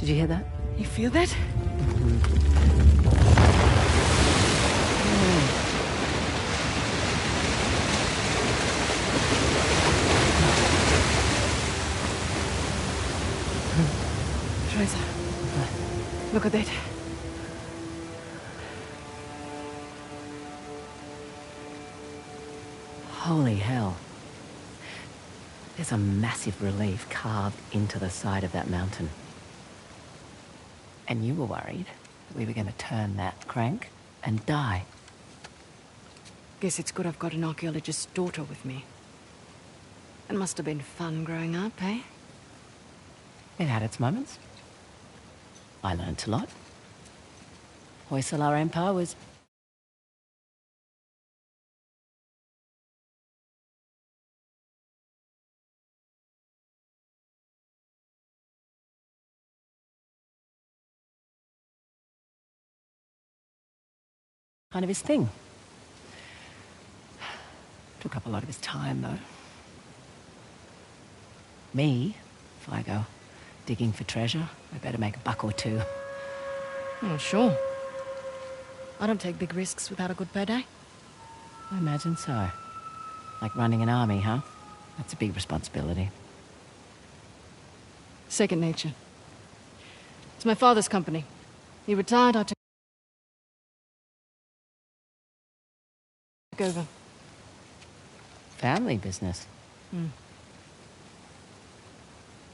Did you hear that? You feel that? Teresa, look at that. Holy hell. There's a massive relief carved into the side of that mountain. And you were worried that we were going to turn that crank and die. Guess it's good I've got an archaeologist's daughter with me. It must have been fun growing up, eh? It had its moments. I learnt a lot. Hoysala Empire was... kind of his thing. Took up a lot of his time, though. Me, if I go digging for treasure, I better make a buck or two. Oh, sure. I don't take big risks without a good payday. I imagine so. Like running an army, huh? That's a big responsibility. Second nature. It's my father's company. He retired, I took over. Family business.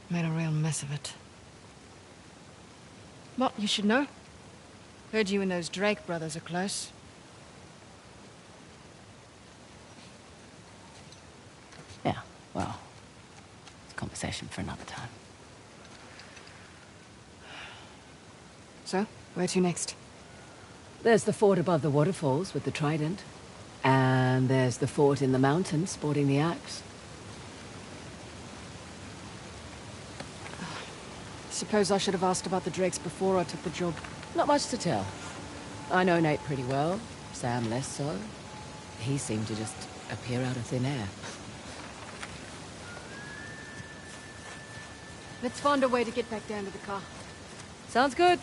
Made a real mess of it. Well, you should know. Heard you and those Drake brothers are close. Yeah, well, it's a conversation for another time. So, where to next? There's the fort above the waterfalls with the trident. And there's the fort in the mountains sporting the axe. Suppose I should have asked about the Drakes before I took the job. Not much to tell. I know Nate pretty well, Sam less so. He seemed to just appear out of thin air. Let's find a way to get back down to the car. Sounds good.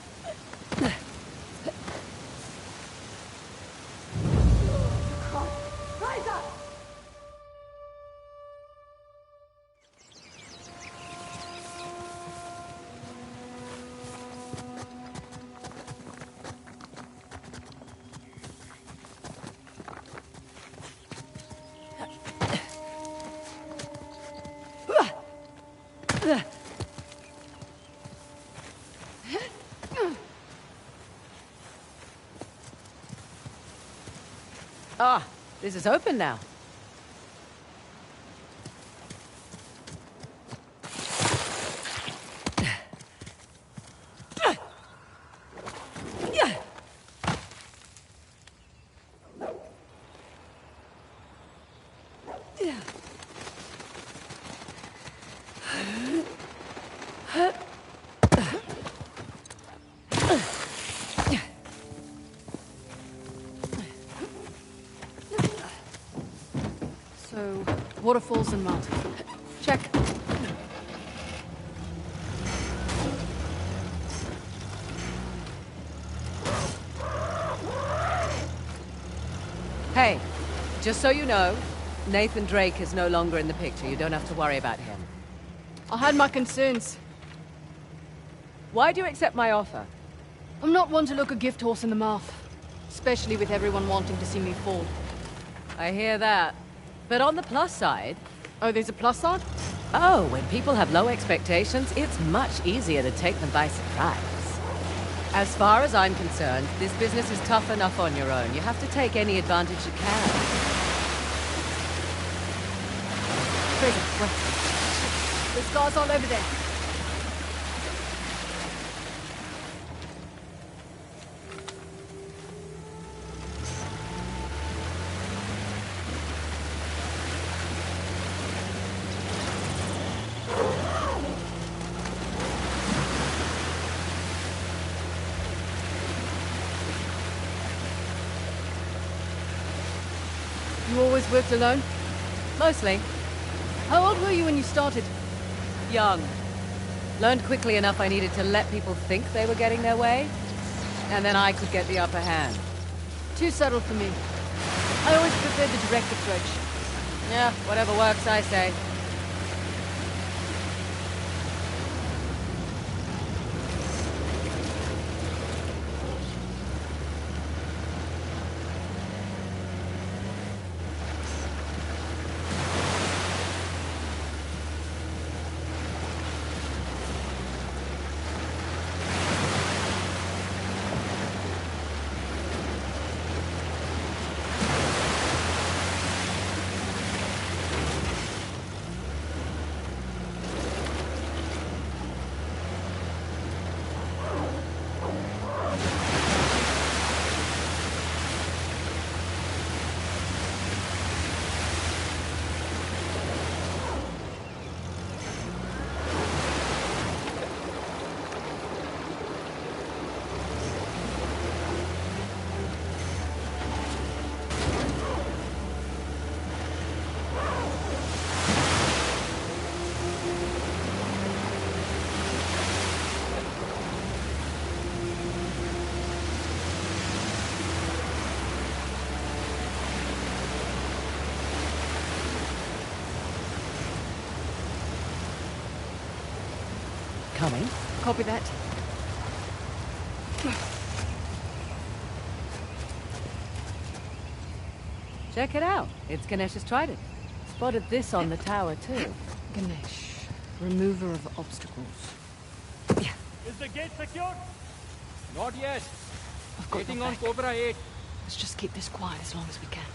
Ah, this is open now. So, waterfalls and mountain. Check. Hey, just so you know, Nathan Drake is no longer in the picture. You don't have to worry about him. I had my concerns. Why do you accept my offer? I'm not one to look a gift horse in the mouth. Especially with everyone wanting to see me fall. I hear that. But on the plus side... Oh, there's a plus side? Oh, when people have low expectations, it's much easier to take them by surprise. As far as I'm concerned, this business is tough enough on your own. You have to take any advantage you can. Fraser, wait. There's scars all over there. You always worked alone? Mostly. How old were you when you started? Young. Learned quickly enough I needed to let people think they were getting their way, and then I could get the upper hand. Too subtle for me. I always preferred the direct approach. Yeah, whatever works, I say. Coming. Copy that. Check it out. It's Ganesh's trident. Spotted this on the tower, too. Ganesh, remover of obstacles. Is the gate secured? Not yet. I've got Waiting your on back. Cobra 8. Let's just keep this quiet as long as we can.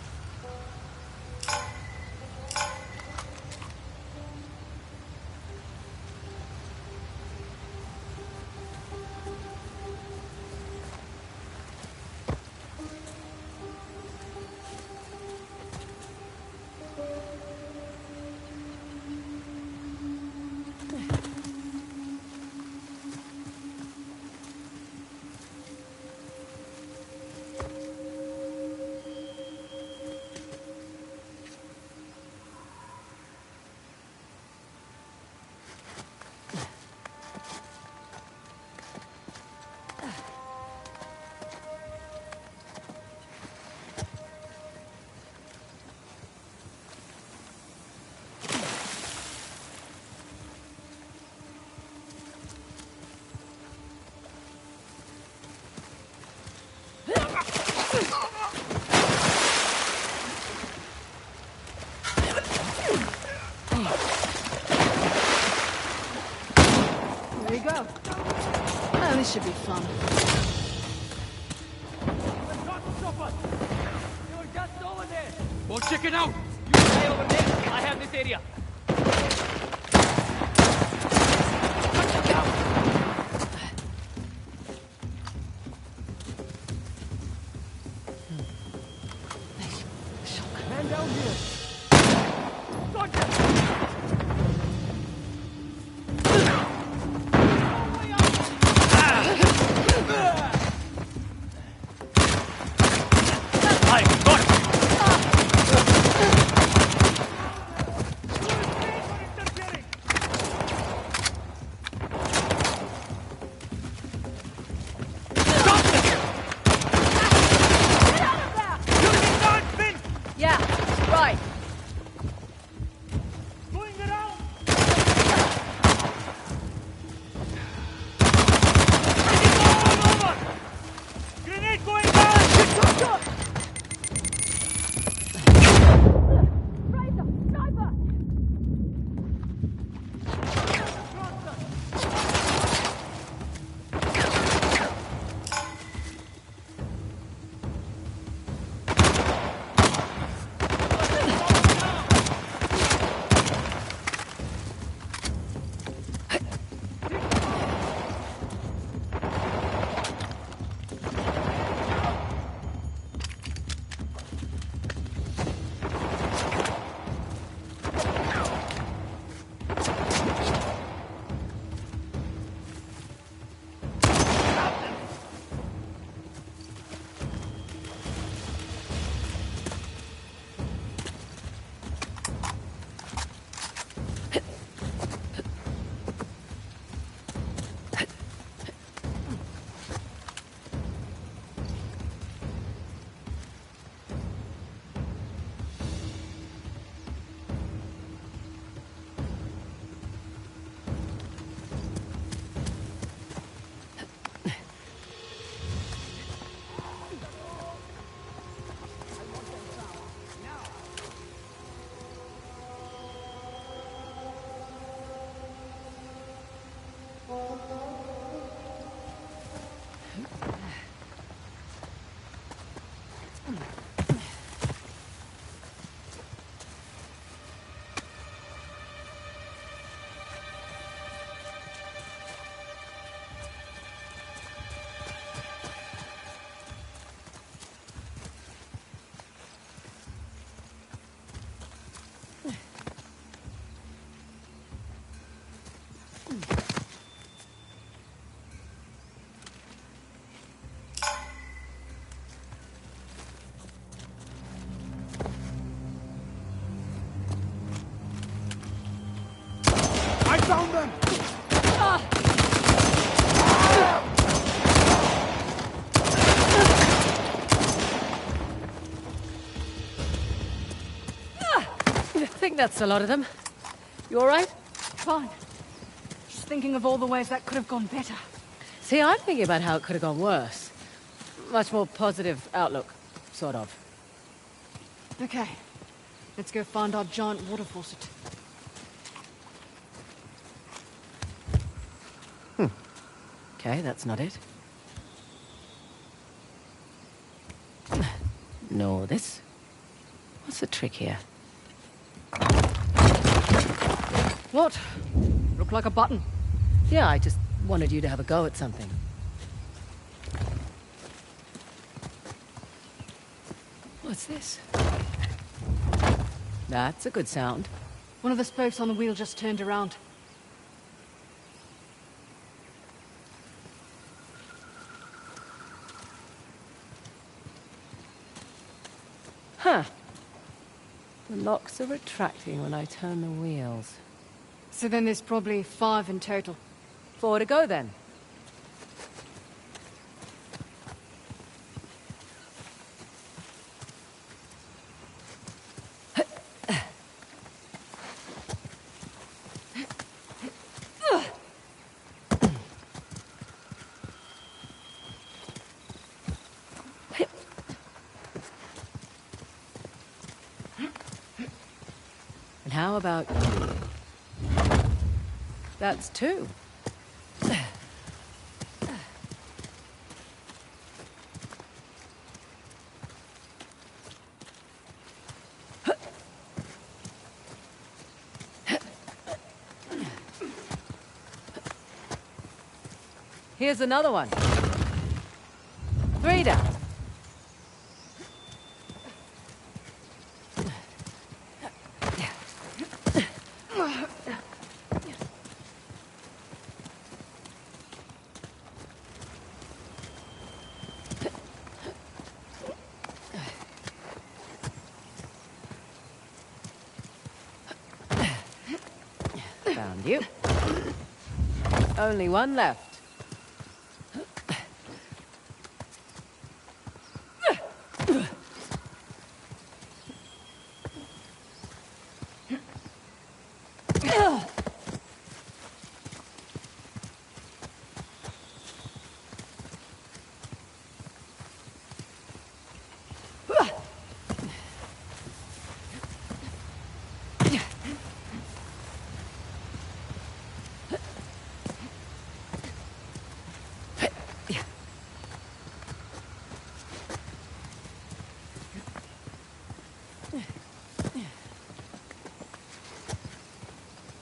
There we go. Oh, this should be fun. You're just over there. Go check it out. You stay over there. I have this area. Man down here. Gotcha. Yeah, right. Found them! I think that's a lot of them. You all right? Fine. Just thinking of all the ways that could have gone better. See, I'm thinking about how it could have gone worse. Much more positive outlook, sort of. Okay. Let's go find our giant water faucet. Okay, that's not it. No, this. What's the trick here? What? Looked like a button. Yeah, I just wanted you to have a go at something. What's this? That's a good sound. One of the spokes on the wheel just turned around. Huh. The locks are retracting when I turn the wheels. So then there's probably 5 in total. 4 to go then. And how about you? That's 2. Here's another one. 3 down. Found you. Only one left.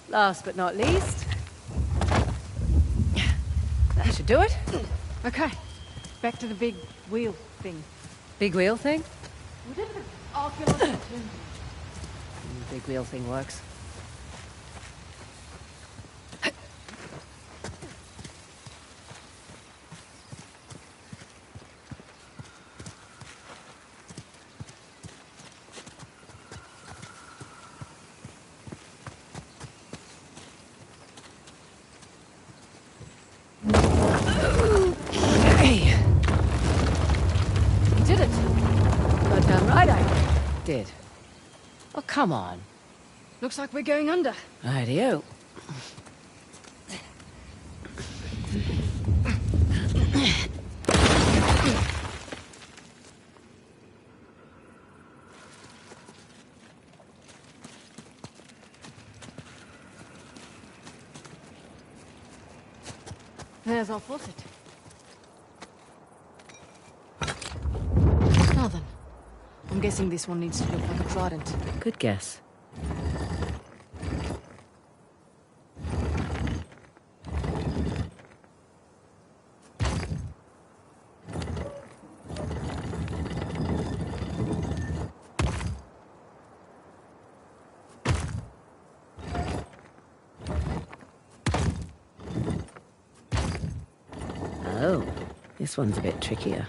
Last but not least. That should do it. Okay. Back to the big wheel thing. Big wheel thing? Whatever the archaeological term is. Big wheel thing works. Did. Oh, come on. Looks like we're going under. Rightio. There's our faucet. Now then. I'm guessing this one needs to look like a trident. Good guess. Oh, this one's a bit trickier.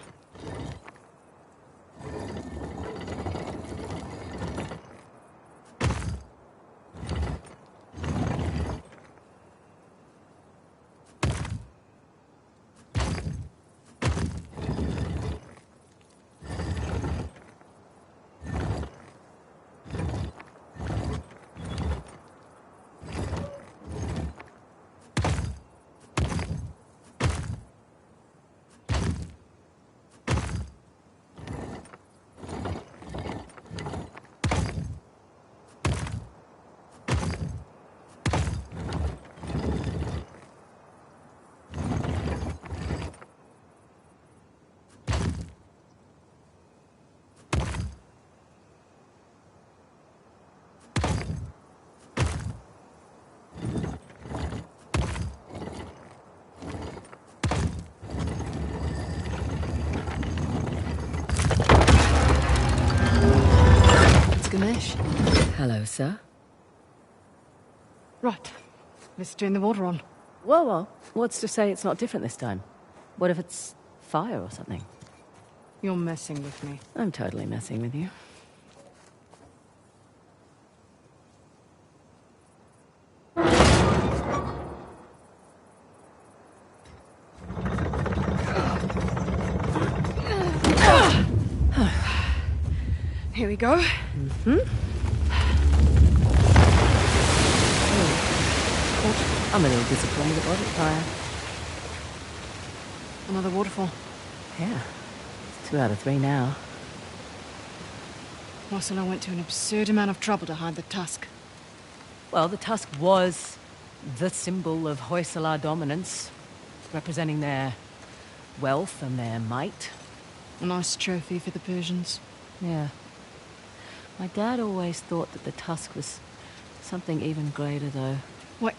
Hello, sir. Right. Let's turn the water on. Well, what's to say it's not different this time? What if it's fire or something? You're messing with me. I'm totally messing with you. Here we go. I'm a little disappointed it wasn't fire. Another waterfall. Yeah. It's 2 out of 3 now. Ursula went to an absurd amount of trouble to hide the tusk. Well, the tusk was the symbol of Hoysala dominance, representing their wealth and their might. A nice trophy for the Persians. Yeah. My dad always thought that the tusk was something even greater, though. What?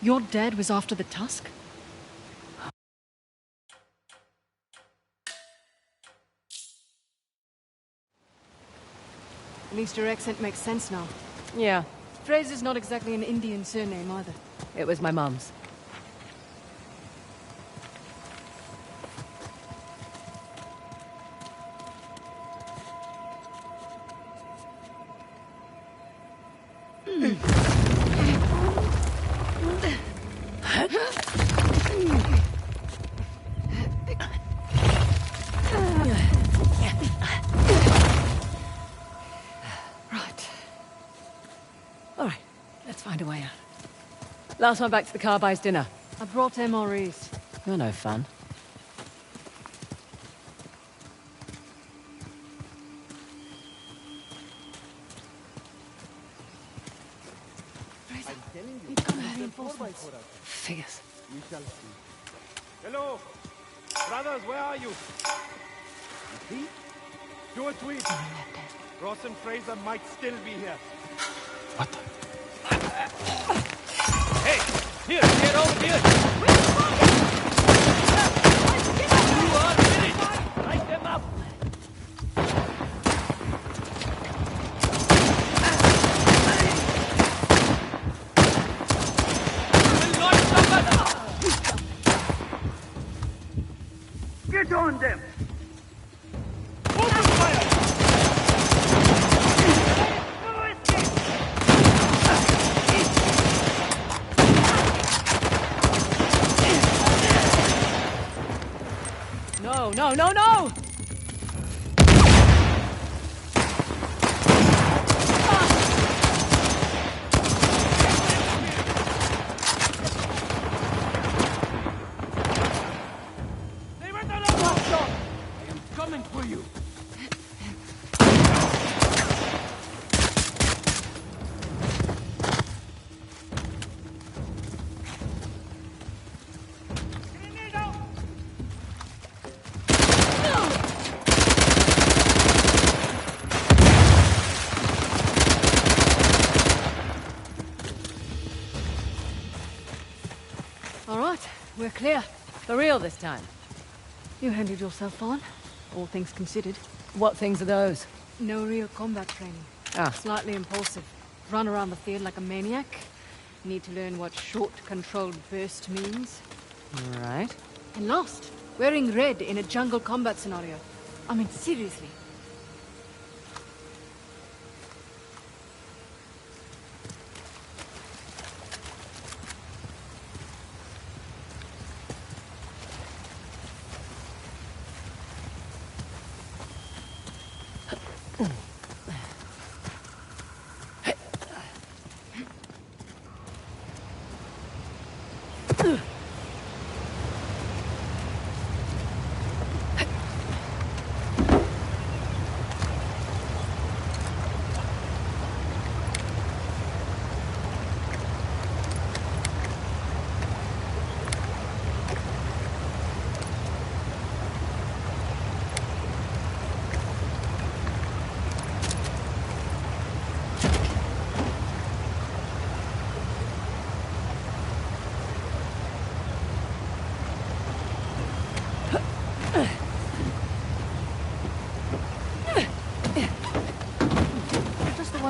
Your dad was after the tusk? At least your accent makes sense now. Yeah. Fraser's not exactly an Indian surname either. It was my mum's. Right. All right, let's find a way out. Last one back to the car buys dinner. I brought MREs. You're no fun. Fraser, incoming reinforcements. Figures. We shall see. Hello! Brothers, where are you? You see? Do a tweet. Ross and Fraser might still be here. What the? Hey! Here! Get over here! You are finished! Light them up! You will not stop us! Get on them! Open fire! No escape! No, no, no, no! They went on a walk. I am coming for you. Grenade out! All right, we're clear. For real this time. You handled yourself fine, all things considered. What things are those? No real combat training. Ah. Slightly impulsive. Run around the field like a maniac. Need to learn what short, controlled burst means. All right. And last, wearing red in a jungle combat scenario. I mean, seriously.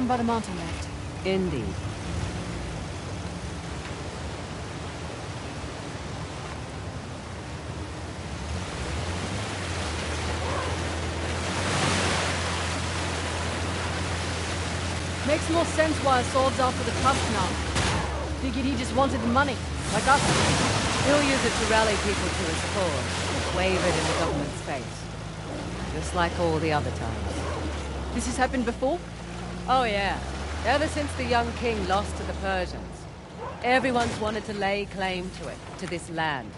down by the mountain left. Indeed. Makes more sense why Sword's after the tusk now. Figured he just wanted the money, like us. He'll use it to rally people to his cause, wave it in the government's face. Just like all the other times. This has happened before? Oh yeah. Ever since the young king lost to the Persians. Everyone's wanted to lay claim to it, to this land.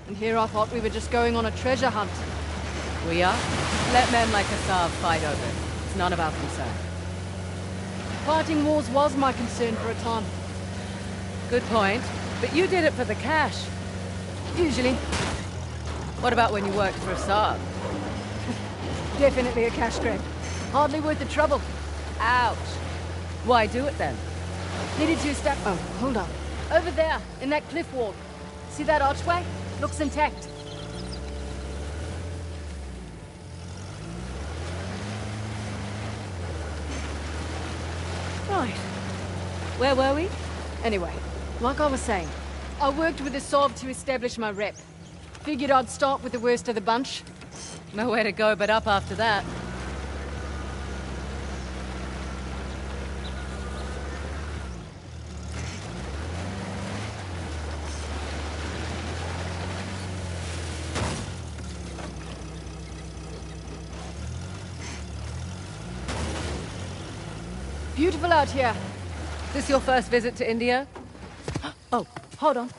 And here I thought we were just going on a treasure hunt. We are? Let men like Assav fight over it. It's none of our concern. Fighting wars was my concern for a time. Good point. But you did it for the cash. Usually. What about when you worked for Assav? Definitely a cash grab. Hardly worth the trouble. Ouch. Why do it then? Needed to step. Oh, hold up. Over there, in that cliff wall. See that archway? Looks intact. Right. Where were we? Anyway, like I was saying, I worked with Assav to establish my rep. Figured I'd start with the worst of the bunch. Nowhere to go but up after that. Beautiful out here. Is this your first visit to India? Oh, hold on.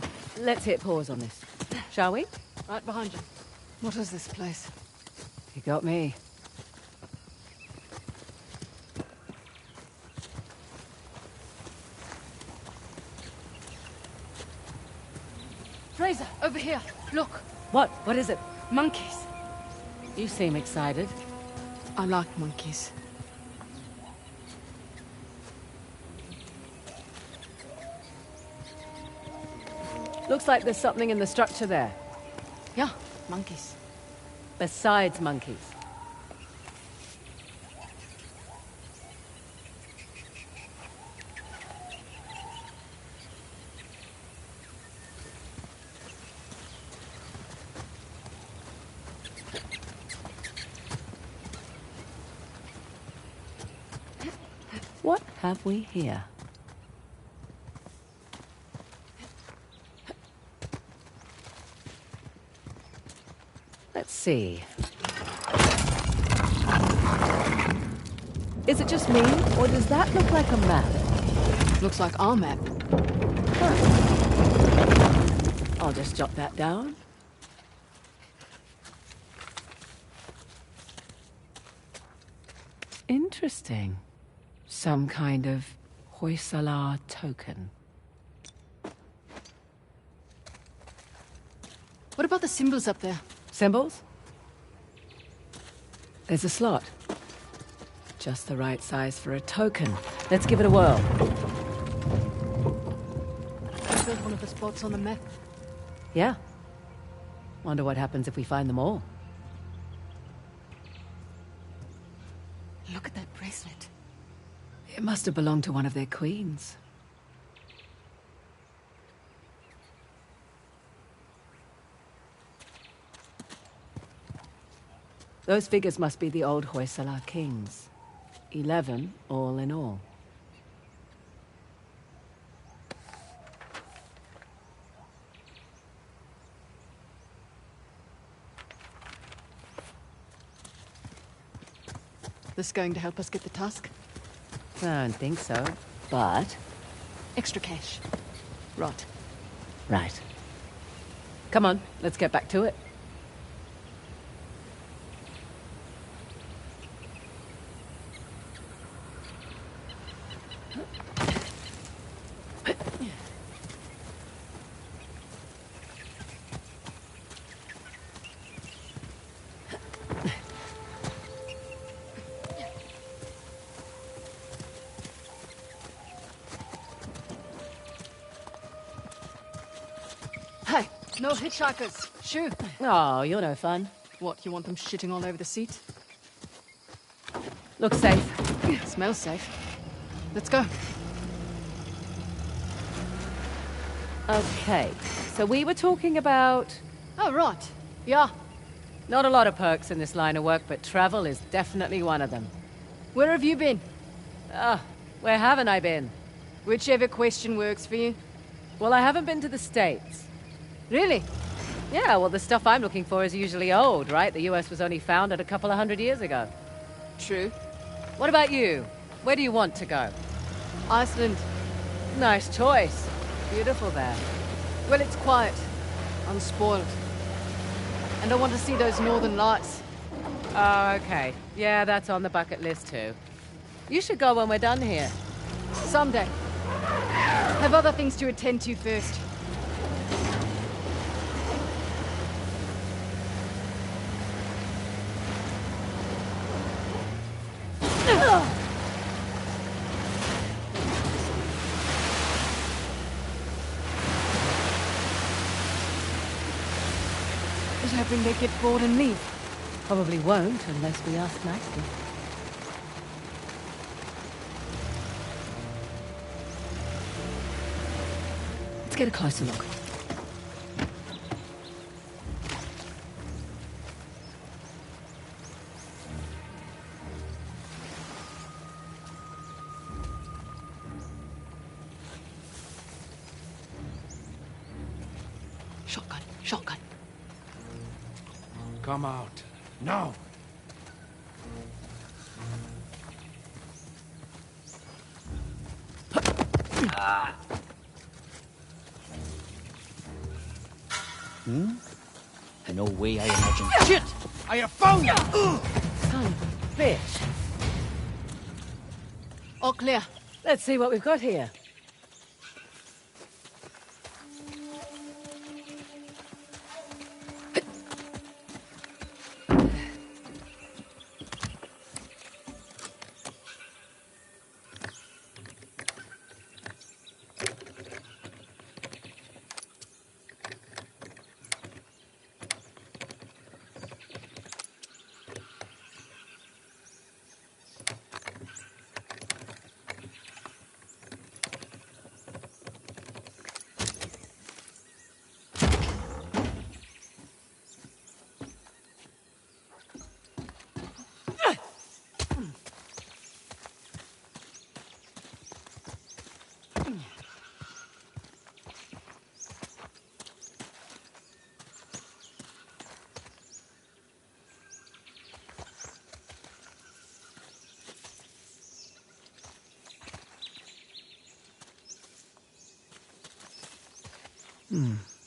Let's hit pause on this. Shall we? Right behind you. What is this place? You got me. Fraser, over here. Look. What? What is it? Monkeys. You seem excited. I like monkeys. Looks like there's something in the structure there. Yeah, monkeys. Besides monkeys. What have we here? Let's see. Is it just me, or does that look like a map? Looks like our map. Huh. I'll just jot that down. Interesting. Some kind of Hoysala token. What about the symbols up there? Symbols? There's a slot. Just the right size for a token. Let's give it a whirl. Built one of the spots on the map. Yeah. Wonder what happens if we find them all. Look at that bracelet. It must have belonged to one of their queens. Those figures must be the old Hoysala kings. 11, all in all. This going to help us get the tusk? I don't think so, but... Extra cash. Right. Right. Come on, let's get back to it. Hey, no hitchhikers. Shoo. Oh, you're no fun. What, you want them shitting all over the seat? Looks safe. Smells safe. Let's go. Okay, so we were talking about... Oh, right. Yeah. Not a lot of perks in this line of work, but travel is definitely one of them. Where have you been? Where haven't I been? Whichever question works for you. Well, I haven't been to the States. Really? Yeah, well, the stuff I'm looking for is usually old, right? The US was only founded a couple of 100 years ago. True. What about you? Where do you want to go? Iceland. Nice choice. Beautiful there. Well, it's quiet. Unspoiled. And I want to see those northern lights. Oh, okay. Yeah, that's on the bucket list too. You should go when we're done here. Someday. Have other things to attend to first. I was hoping they'd get bored and leave. Probably won't unless we ask nicely. Let's get a closer look. Shotgun, shotgun. Come out. Now! No way I imagine. Shit! I have found you! Son of a bitch. All clear. Let's see what we've got here.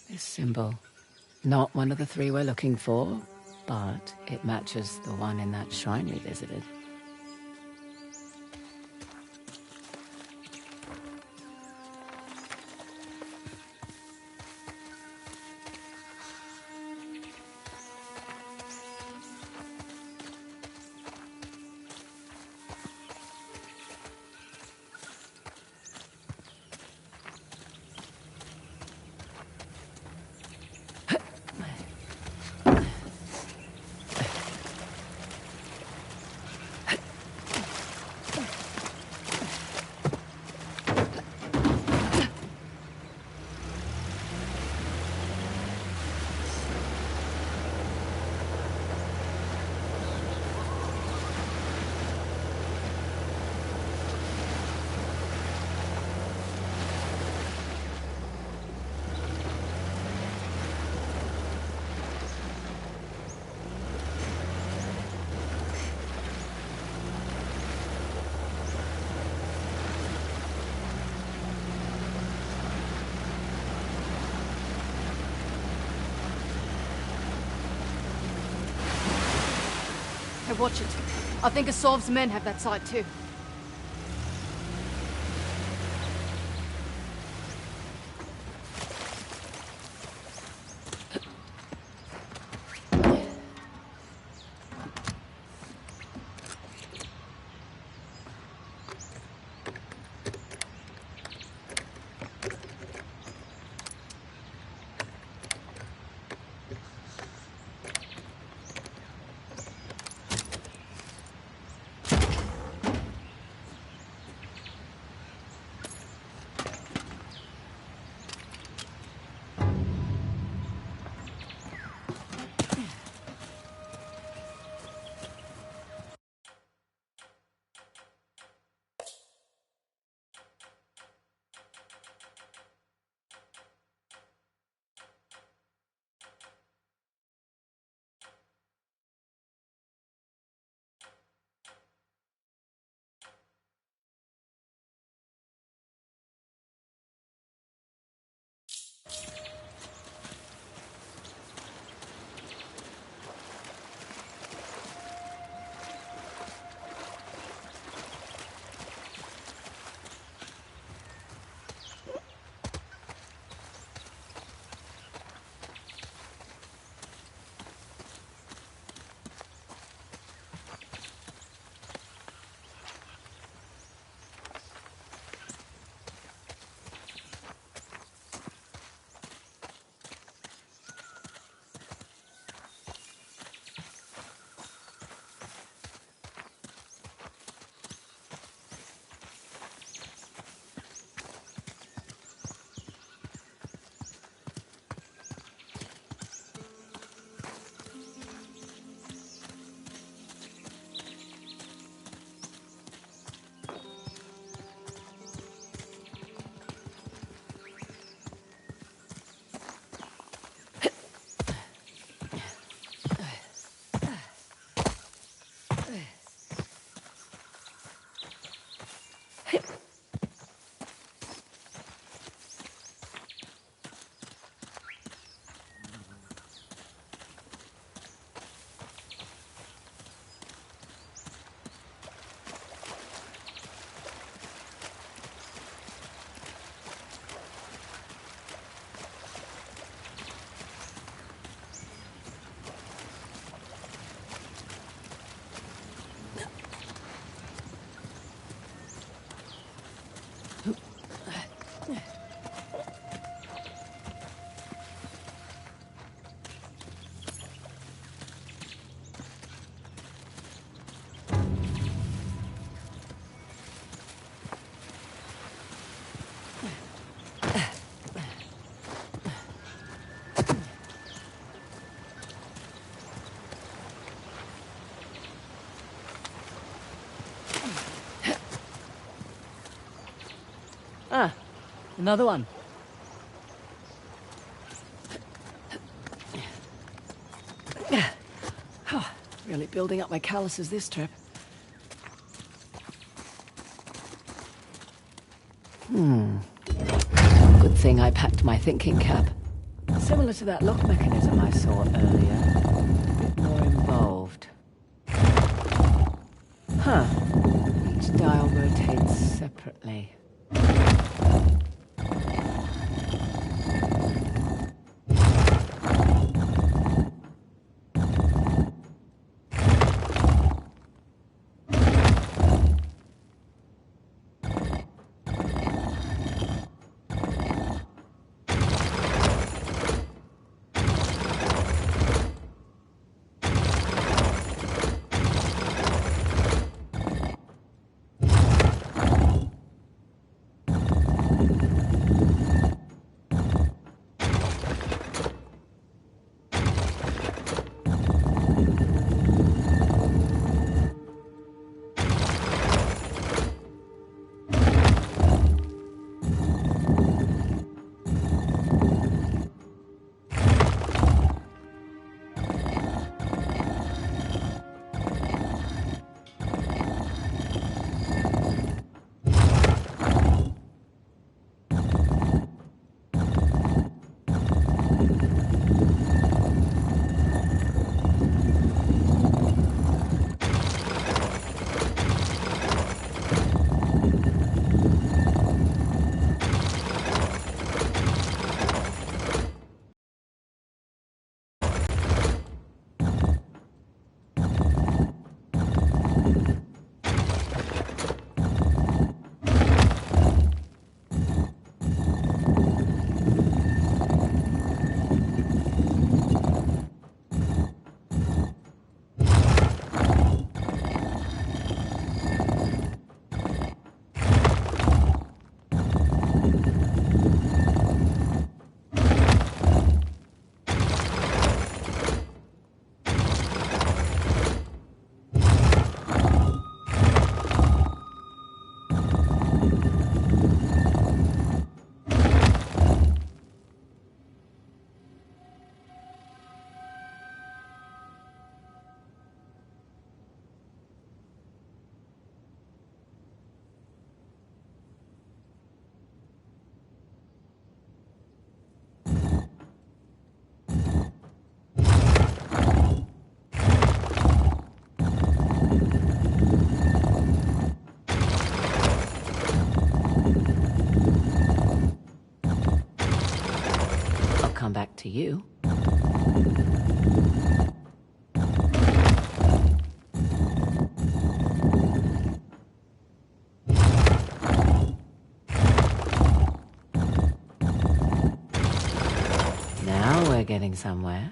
This symbol. Not one of the three we're looking for, but it matches the one in that shrine we visited. Hey, watch it. I think Asav's men have that side too. Ah, another one. Really building up my calluses this trip. Good thing I packed my thinking cap. Similar to that lock mechanism I saw earlier. A bit more involved. Huh. Each dial rotates separately. Come back to you. Now we're getting somewhere.